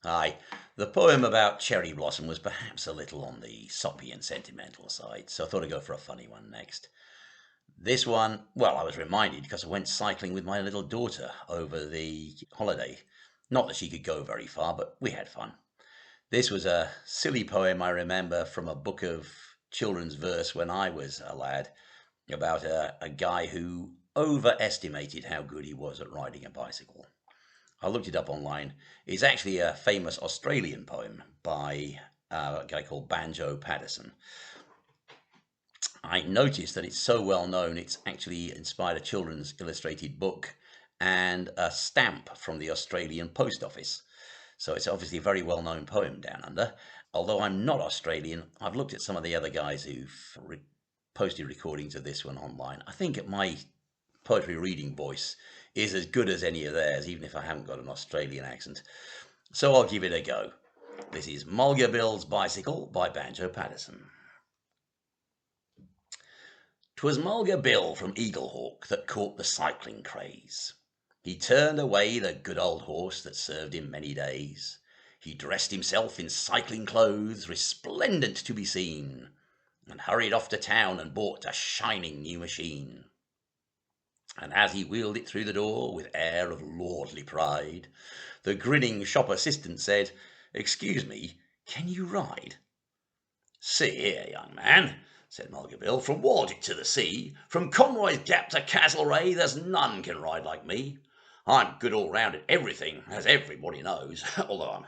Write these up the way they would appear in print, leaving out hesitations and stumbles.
Hi. The poem about Cherry Blossom was perhaps a little on the soppy and sentimental side, so I thought I'd go for a funny one next. This one, well, I was reminded because I went cycling with my little daughter over the holiday. Not that she could go very far, but we had fun. This was a silly poem I remember from a book of children's verse when I was a lad about a guy who overestimated how good he was at riding a bicycle. I looked it up online. It's actually a famous Australian poem by a guy called Banjo Patterson. I noticed that it's so well known, it's actually inspired a children's illustrated book and a stamp from the Australian Post Office. So it's obviously a very well known poem down under. Although I'm not Australian, I've looked at some of the other guys who've posted recordings of this one online. I think my poetry reading voice is as good as any of theirs, even if I haven't got an Australian accent. So I'll give it a go. This is Mulga Bill's Bicycle by Banjo Patterson. 'Twas Mulga Bill from Eaglehawk that caught the cycling craze. He turned away the good old horse that served him many days. He dressed himself in cycling clothes, resplendent to be seen, and hurried off to town and bought a shining new machine. And as he wheeled it through the door with air of lordly pride, the grinning shop assistant said, "Excuse me, can you ride?" "See here, young man," said Mulga Bill, "from Walgett to the sea, from Conroy's Gap to Castlereagh, there's none can ride like me. I'm good all round at everything, as everybody knows, although I'm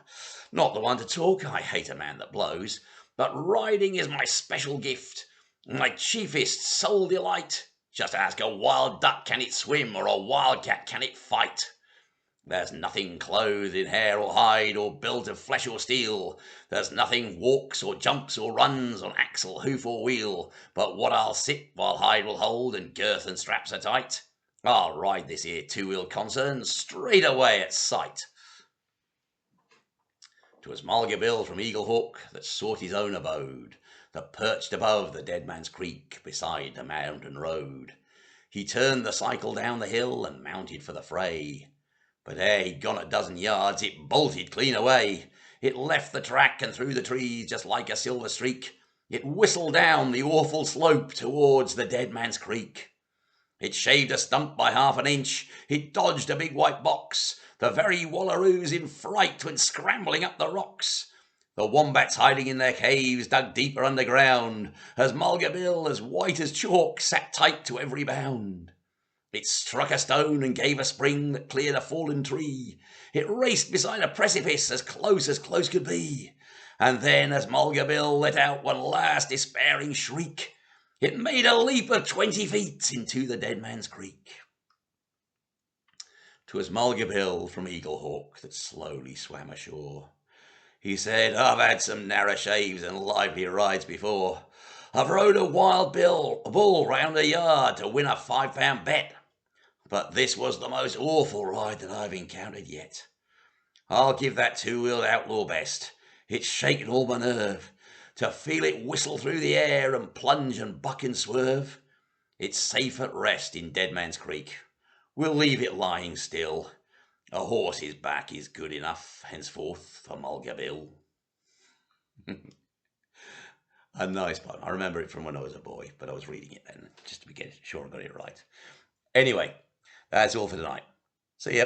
not the one to talk. I hate a man that blows. But riding is my special gift, my chiefest sole delight. Just ask a wild duck can it swim, or a wildcat can it fight. There's nothing clothed in hair or hide, or built of flesh or steel. There's nothing walks or jumps or runs on axle, hoof or wheel, but what I'll sit while hide will hold and girth and straps are tight. I'll ride this here two-wheeled concern straight away at sight." 'Twas Mulga Bill from Eaglehawk that sought his own abode, that perched above the Dead Man's Creek beside the mountain road. He turned the cycle down the hill and mounted for the fray. But ere he'd gone a dozen yards, it bolted clean away. It left the track and through the trees just like a silver streak. It whistled down the awful slope towards the Dead Man's Creek. It shaved a stump by half an inch. It dodged a big white box. The very wallaroos in fright went scrambling up the rocks. The wombats hiding in their caves dug deeper underground, as Mulga Bill, as white as chalk, sat tight to every bound. It struck a stone and gave a spring that cleared a fallen tree. It raced beside a precipice as close could be. And then, as Mulga Bill let out one last despairing shriek, it made a leap of 20 feet into the Dead Man's Creek. 'Twas Mulga Bill from Eaglehawk that slowly swam ashore. He said, "I've had some narrow shaves and lively rides before. I've rode a wild bull round a yard to win a £5 bet. But this was the most awful ride that I've encountered yet. I'll give that two-wheeled outlaw best. It's shaken all my nerve. To feel it whistle through the air and plunge and buck and swerve. It's safe at rest in Dead Man's Creek. We'll leave it lying still. A horse's back is good enough henceforth for Mulga Bill." A nice poem. I remember it from when I was a boy, but I was reading it then, just to be sure I got it right. Anyway, that's all for tonight. See ya.